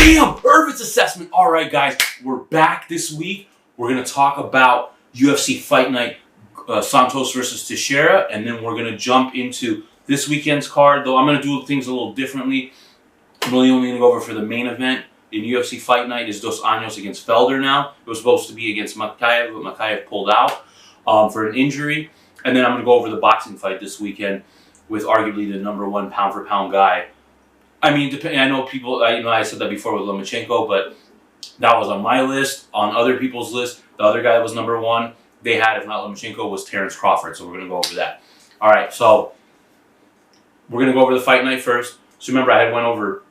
Bam! Ervits assessment. All right, guys, we're back this week. We're going to talk about UFC Fight Night, Santos versus Teixeira, and then we're going to jump into this weekend's card, though I'm going to do things a little differently. I'm really only going to go over for the main event in UFC Fight Night is Dos Anjos against Felder now. It was supposed to be against Makayev, but Makayev pulled out for an injury. And then I'm going to go over the boxing fight this weekend with arguably the number one pound-for-pound guy. I mean, I know people, I said that before with Lomachenko, but that was on my list. On other people's list, the other guy that was number one, they had, if not Lomachenko, was Terrence Crawford. So we're going to go over that. All right, so we're going to go over the fight night first. So remember, I had went over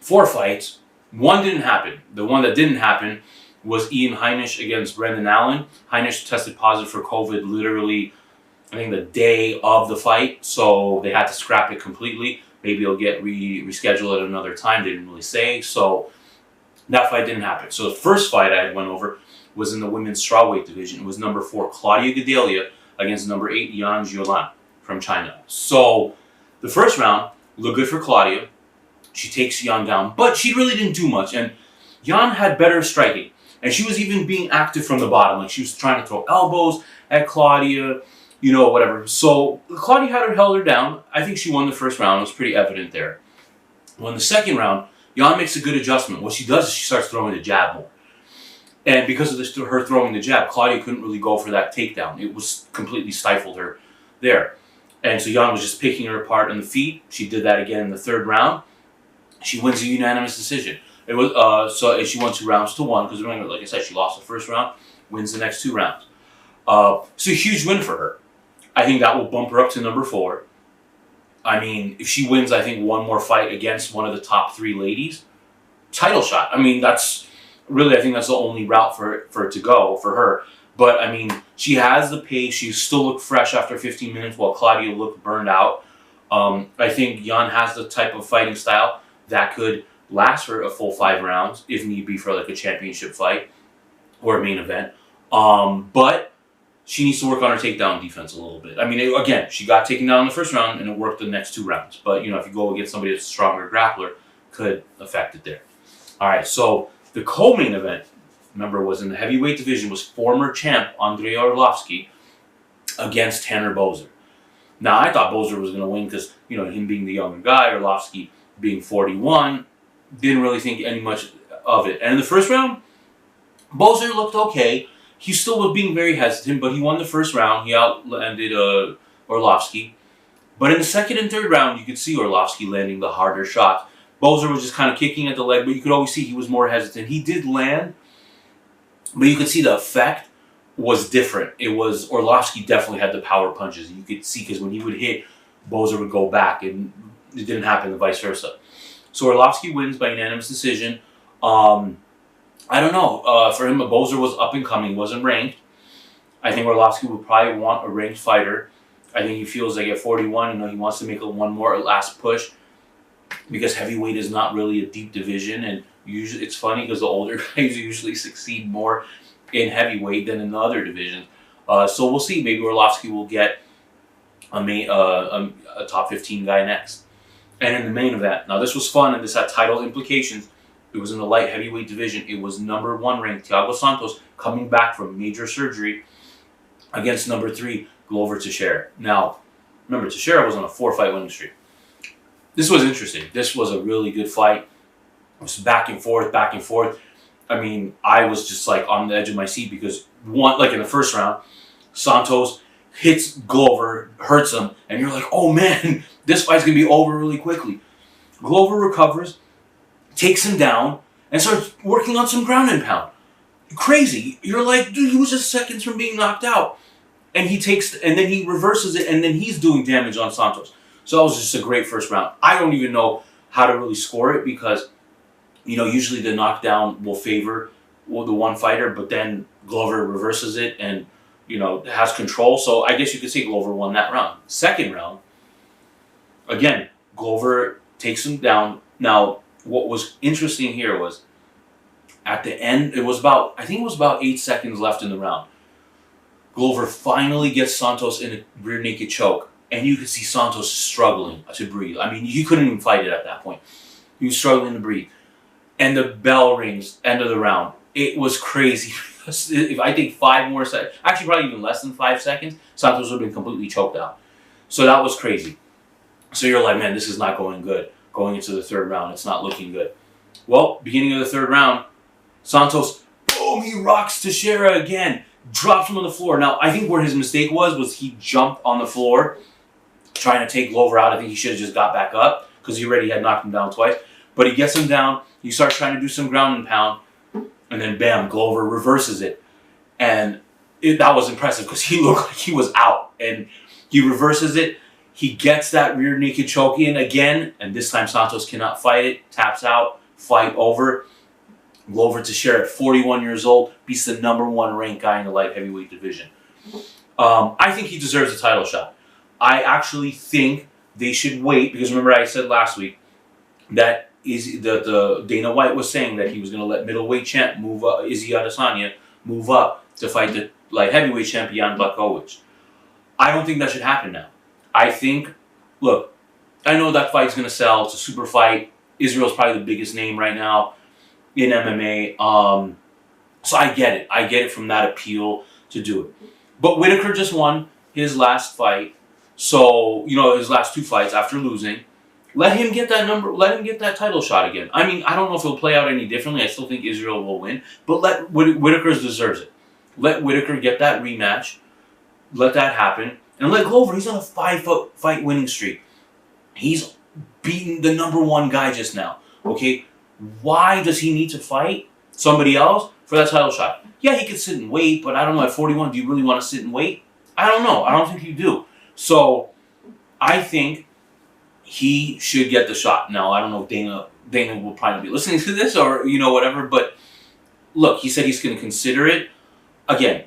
4 fights. One didn't happen. The one that didn't happen was Ian Heinisch against Brendan Allen. Heinisch tested positive for COVID literally, I think, the day of the fight. So they had to scrap it completely. Maybe it'll get rescheduled at another time. They didn't really say. So that fight didn't happen. So the first fight I went over was in the women's strawweight division. It was number 4, Claudia Gadelha, against number 8, Yan Zhuolan from China. So the first round looked good for Claudia. She takes Yan down, but she really didn't do much. And Yan had better striking. And she was even being active from the bottom. Like, she was trying to throw elbows at Claudia, whatever. So Claudia held her down. I think she won the first round. It was pretty evident there. Well, in the second round, Yan makes a good adjustment. What she does is she starts throwing the jab more. And because of her throwing the jab, Claudia couldn't really go for that takedown. It was completely stifled her there. And so Yan was just picking her apart on the feet. She did that again in the third round. She wins a unanimous decision. It was so she won 2 rounds to 1 because remember, like I said, she lost the first round, wins the next 2 rounds. So a huge win for her. I think that will bump her up to number 4. I mean, if she wins, I think one more fight against one of the top 3 ladies, title shot. I mean, that's really, I think that's the only route for it to go for her. But I mean, she has the pace. She still looked fresh after 15 minutes, while Claudia looked burned out. I think Yan has the type of fighting style that could last for a full 5 rounds, if need be, for like a championship fight or a main event. But she needs to work on her takedown defense a little bit. I mean, again, she got taken down in the first round and it worked the next 2 rounds. But, if you go against somebody that's a stronger grappler, could affect it there. All right, so the co-main event, remember, was in the heavyweight division, was former champ Andrei Arlovski against Tanner Boser. Now, I thought Boser was going to win because, him being the younger guy, Arlovski being 41, didn't really think any much of it. And in the first round, Boser looked okay. He still was being very hesitant, but he won the first round. He outlanded Arlovski. But in the second and third round, you could see Arlovski landing the harder shots. Boser was just kind of kicking at the leg, but you could always see he was more hesitant. He did land, but you could see the effect was different. It was, Arlovski definitely had the power punches. You could see, because when he would hit, Boser would go back, and it didn't happen the vice versa. So Arlovski wins by unanimous decision. I don't know. For him, Boser was up and coming, wasn't ranked. I think Arlovski would probably want a ranked fighter. I think he feels like at 41, he wants to make one more last push, because heavyweight is not really a deep division, and usually it's funny because the older guys usually succeed more in heavyweight than in the other divisions. So we'll see. Maybe Arlovski will get a top 15 guy next. And in the main event, now this was fun and this had title implications. It was in the light heavyweight division. It was number 1 ranked Thiago Santos coming back from major surgery against number 3 Glover Teixeira. Now, remember, Teixeira was on a 4-fight winning streak. This was interesting. This was a really good fight. It was back and forth, back and forth. I mean, I was just like on the edge of my seat because in the first round, Santos hits Glover, hurts him, and you're like, oh man, this fight's going to be over really quickly. Glover recovers, takes him down, and starts working on some ground and pound. Crazy. You're like, dude, he was just seconds from being knocked out. And then he reverses it, and then he's doing damage on Santos. So that was just a great first round. I don't even know how to really score it because, usually the knockdown will favor the one fighter, but then Glover reverses it and, has control. So I guess you could say Glover won that round. Second round, again, Glover takes him down. Now, what was interesting here was at the end, I think it was about 8 seconds left in the round. Glover finally gets Santos in a rear naked choke, and you could see Santos struggling to breathe. I mean, he couldn't even fight it at that point. He was struggling to breathe. and the bell rings, end of the round. It was crazy. If I think 5 more seconds, actually probably even less than 5 seconds, Santos would have been completely choked out. So that was crazy. So you're like, man, this is not going good. Going into the 3rd round, it's not looking good. Well, beginning of the 3rd round, Santos, boom, he rocks Teixeira again. Drops him on the floor. Now, I think where his mistake was he jumped on the floor trying to take Glover out. I think he should have just got back up because he already had knocked him down twice. But he gets him down. He starts trying to do some ground and pound. And then, bam, Glover reverses it. And that was impressive because he looked like he was out. And he reverses it. He gets that rear naked choke in again. And this time, Santos cannot fight it. Taps out. Fight over. Glover Teixeira at 41 years old beats the #1 ranked guy in the light heavyweight division. I think he deserves a title shot. I actually think they should wait because remember I said last week that the Dana White was saying that he was going to let middleweight champ move up, Izzy Adesanya move up to fight the light heavyweight champion Blachowicz. I don't think that should happen now. I think, look, I know that fight's going to sell. It's a super fight. Israel's probably the biggest name right now in MMA. So I get it. I get it from that appeal to do it. But Whitaker just won his last fight. So, his last 2 fights after losing. Let him get that title shot again. I mean, I don't know if it'll play out any differently. I still think Israel will win. But let Whitaker deserves it. Let Whitaker get that rematch. Let that happen. And let Glover, he's on a 5-fight winning streak. He's beaten the #1 guy just now. Okay? Why does he need to fight somebody else for that title shot? Yeah, he could sit and wait, but I don't know. At 41, do you really want to sit and wait? I don't know. I don't think you do. So, I think he should get the shot. Now, I don't know if Dana will probably be listening to this or, whatever, but look, he said he's going to consider it. Again,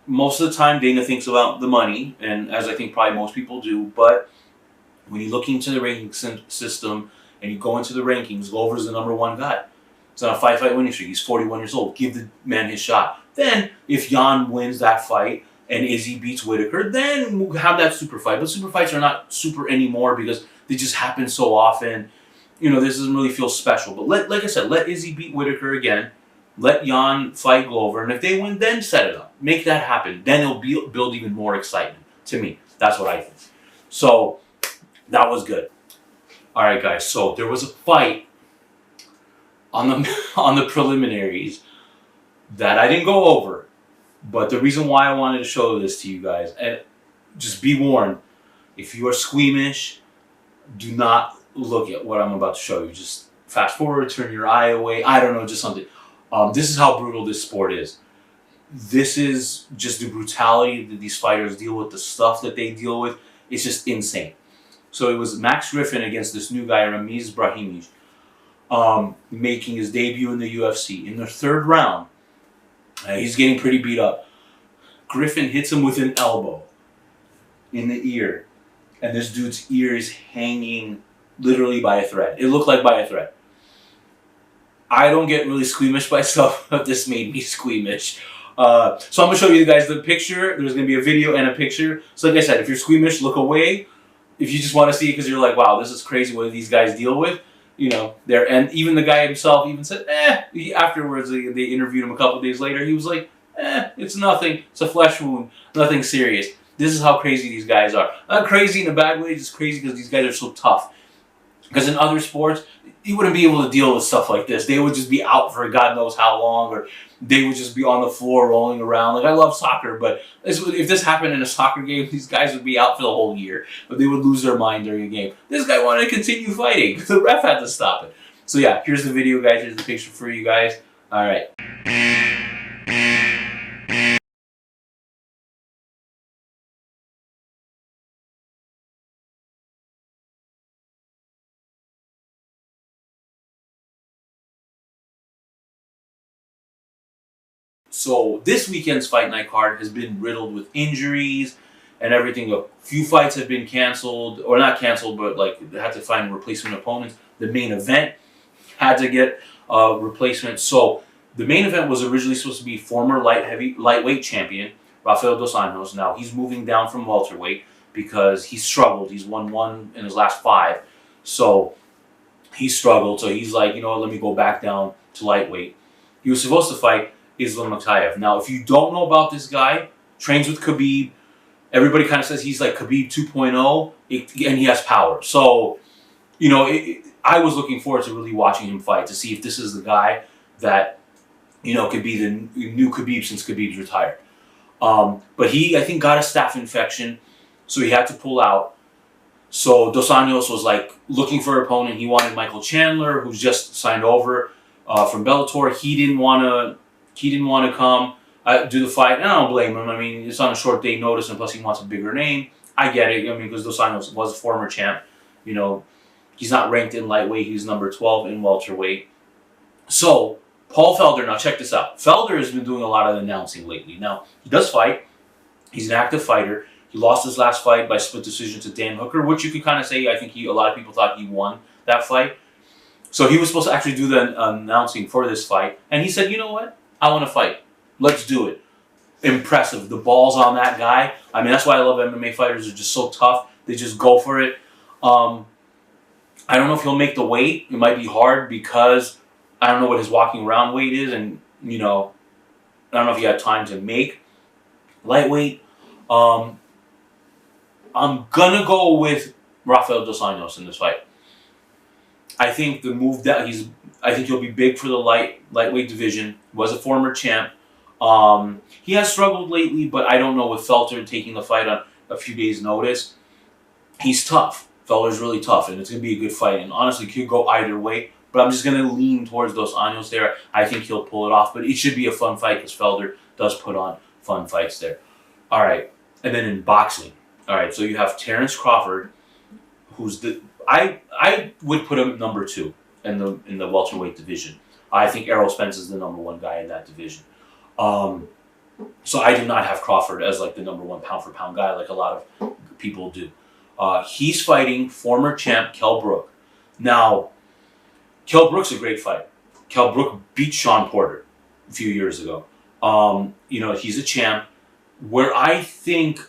most of the time Dana thinks about the money, and as I think probably most people do, but when you look into the ranking system and you go into the rankings, Glover's the #1 guy. He's on a 5-fight winning streak. He's 41 years old. Give the man his shot. Then, if Jan wins that fight and Izzy beats Whitaker, then we'll have that super fight. But super fights are not super anymore because they just happen so often. This doesn't really feel special. But like I said, let Izzy beat Whitaker again. Let Jan fight Glover. And if they win, then set it up. Make that happen. Then it'll build even more excitement. To me, that's what I think. So, that was good. All right, guys. So, there was a fight on the preliminaries that I didn't go over. But the reason why I wanted to show this to you guys, and just be warned, if you are squeamish, do not look at what I'm about to show you. Just fast forward, turn your eye away. I don't know, just something. This is how brutal this sport is. This is just the brutality that these fighters deal with, the stuff that they deal with. It's just insane. So it was Max Griffin against this new guy, Ramiz Brahimaj, making his debut in the UFC. In the 3rd round, he's getting pretty beat up. Griffin hits him with an elbow in the ear. And this dude's ear is hanging literally by a thread. It looked like by a thread. I don't get really squeamish by stuff, but this made me squeamish. So I'm going to show you guys the picture. There's going to be a video and a picture. So like I said, if you're squeamish, look away. If you just want to see it because you're like, wow, this is crazy what these guys deal with. And even the guy himself even said, afterwards, they interviewed him a couple days later. He was like, it's nothing. It's a flesh wound. Nothing serious. This is how crazy these guys are. Not crazy in a bad way, just crazy because these guys are so tough. Because in other sports, you wouldn't be able to deal with stuff like this. They would just be out for God knows how long, or they would just be on the floor rolling around. Like, I love soccer, but if this happened in a soccer game, these guys would be out for the whole year. But they would lose their mind during a game. This guy wanted to continue fighting. The ref had to stop it. So yeah, here's the video, guys. Here's the picture for you guys. All right. So this weekend's Fight Night card has been riddled with injuries and everything. A few fights have been canceled, or not canceled, but like they had to find replacement opponents. The main event had to get a replacement. So the main event was originally supposed to be former lightweight champion Rafael dos Anjos. Now he's moving down from welterweight because he struggled. He's won 1 in his last 5. So He struggled, so he's like, you know what, let me go back down to lightweight. He was supposed to fight Islam Makhachev. Now, if you don't know about this guy, trains with Khabib. Everybody kind of says he's like Khabib 2.0, and he has power. So, you know, I was looking forward to really watching him fight to see if this is the guy that, you know, could be the new Khabib since Khabib's retired. But he, I think, got a staph infection, so he had to pull out. So Dos Anjos was like looking for an opponent. He wanted Michael Chandler, who's just signed over from Bellator. He didn't want to come do the fight, and I don't blame him. I mean, it's on a short day notice, and plus he wants a bigger name. I get it. I mean, because Dos Anjos was a former champ. You know, he's not ranked in lightweight. He's number 12 in welterweight. So Paul Felder. Now check this out. Felder has been doing a lot of announcing lately. Now he does fight. He's an active fighter. He lost his last fight by split decision to Dan Hooker, which you could kind of say, I think a lot of people thought he won that fight. So he was supposed to actually do the announcing for this fight. And he said, you know what? I want to fight. Let's do it. Impressive. The balls on that guy. I mean, that's why I love MMA fighters. They're just so tough. They just go for it. I don't know if he'll make the weight. It might be hard because I don't know what his walking around weight is. And, you know, I don't know if he had time to make lightweight. I'm gonna go with Rafael Dos Anjos in this fight. I think the move that I think he'll be big for the lightweight division. Was a former champ. He has struggled lately, but I don't know with Felder taking the fight on a few days' notice. He's tough. Felder's really tough, and it's gonna be a good fight. And honestly, it could go either way. But I'm just gonna lean towards Dos Anjos there. I think he'll pull it off, but it should be a fun fight because Felder does put on fun fights there. All right, and then in boxing. All right, so you have Terence Crawford, who's I would put him number 2 in the welterweight division. I think Errol Spence is the number 1 guy in that division. So I do not have Crawford as like the number 1 pound for pound guy like a lot of people do. He's fighting former champ Kell Brook. Now, Kell Brook's a great fight. Kell Brook beat Sean Porter a few years ago. You know, he's a champ. Where I think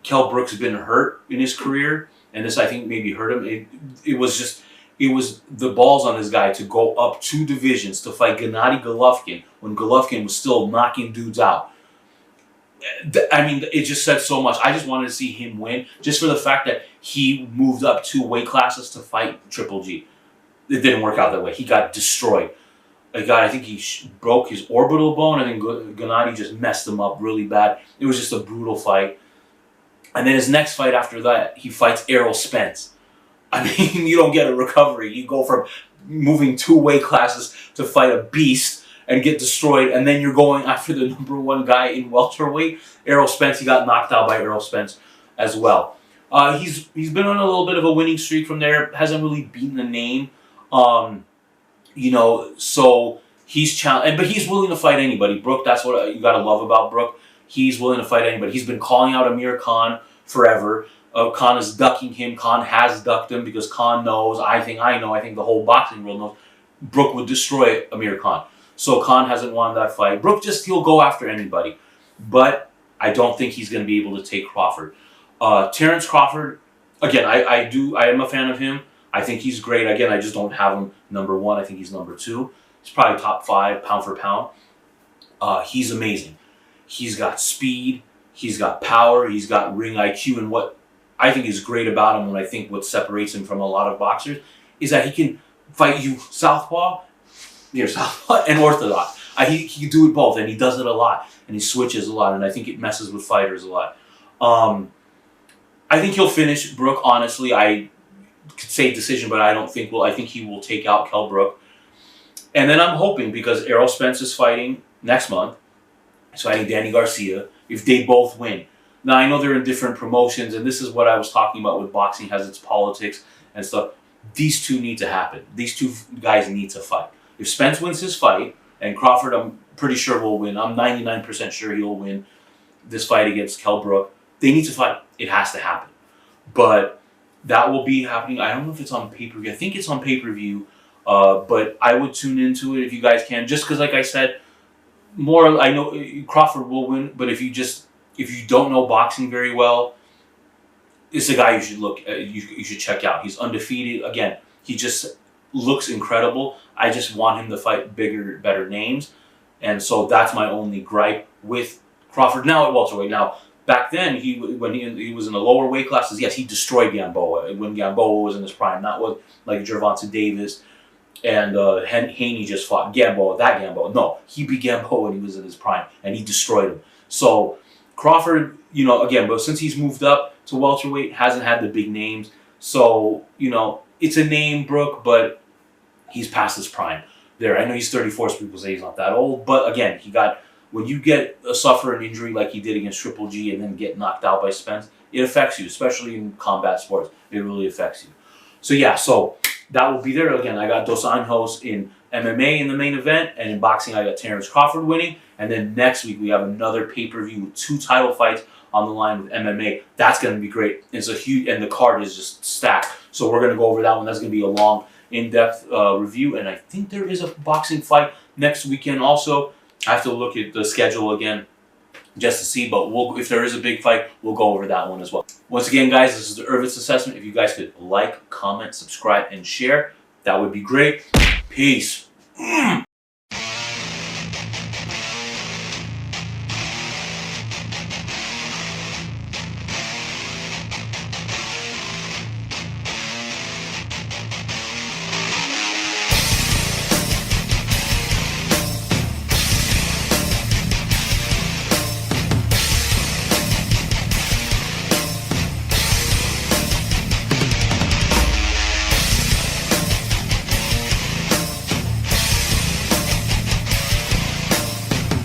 Kell Brook's been hurt in his career, and this I think maybe hurt him. It was the balls on this guy to go up 2 divisions to fight Gennady Golovkin when Golovkin was still knocking dudes out. I mean, it just said so much. I just wanted to see him win, just for the fact that he moved up 2 weight classes to fight Triple G. It didn't work out that way. He got destroyed. I think he broke his orbital bone. I think Gennady just messed him up really bad. It was just a brutal fight. And then his next fight after that, he fights Errol Spence. I mean, you don't get a recovery. You go from moving 2 weight classes to fight a beast and get destroyed, and then you're going after the number 1 guy in welterweight, Errol Spence. He got knocked out by Errol Spence as well. He's been on a little bit of a winning streak from there. Hasn't really beaten the name, you know. So he's challenged, but he's willing to fight anybody. Brook, that's what you gotta love about Brook. He's willing to fight anybody. He's been calling out Amir Khan forever. Khan is ducking him. Khan has ducked him because Khan knows. I think the whole boxing world knows Brook would destroy Amir Khan. So Khan hasn't won that fight. Brook he'll go after anybody. But I don't think he's going to be able to take Crawford. Terence Crawford, again, I am a fan of him. I think he's great. Again, I just don't have him number 1. I think he's number 2. He's probably top 5 pound for pound. He's amazing. He's got speed, he's got power, he's got ring IQ, and what I think is great about him, and I think what separates him from a lot of boxers, is that he can fight you southpaw, and orthodox. He can do it both, and he does it a lot, and he switches a lot, and I think it messes with fighters a lot. I think he'll finish Brook, honestly. I could say decision, but I think he will take out Kell Brook. And then I'm hoping, because Errol Spence is fighting next month, he's fighting Danny Garcia, if they both win. Now, I know they're in different promotions, and this is what I was talking about with boxing has its politics and stuff. These 2 need to happen. These 2 guys need to fight. If Spence wins his fight, and Crawford I'm pretty sure will win, I'm 99% sure he'll win this fight against Kell Brook, they need to fight. It has to happen. But that will be happening. I don't know if it's on pay-per-view. I think it's on pay-per-view, but I would tune into it if you guys can, just because, like I said, I know Crawford will win, but if you don't know boxing very well, it's a guy you should look at, you should check out. He's undefeated. Again, he just looks incredible. I just want him to fight bigger, better names. And so that's my only gripe with Crawford now at welterweight. Now, back then, when he was in the lower weight classes, yes, he destroyed Gamboa when Gamboa was in his prime. Not with like Gervonta Davis and Haney just fought Gamboa, that Gamboa. No, he beat Gamboa when he was in his prime, and he destroyed him. So Crawford, again, but since he's moved up to welterweight, hasn't had the big names. So, it's a name, Brook, but he's past his prime there. I know he's 34, so people say he's not that old. But again, when you suffer an injury like he did against Triple G and then get knocked out by Spence, it affects you, especially in combat sports. It really affects you. So yeah, that will be there. Again, I got Dos Anjos in MMA in the main event, and in boxing I got Terrence Crawford winning. And then next week we have another pay-per-view with 2 title fights on the line with MMA. That's going to be great. It's a huge, and the card is just stacked. So we're going to go over that one. That's going to be a long, in-depth review. And I think there is a boxing fight next weekend also. I have to look at the schedule again just to see, but if there is a big fight, we'll go over that one as well. Once again, guys, this is the Ervits assessment. If you guys could like, comment, subscribe, and share, that would be great. Peace.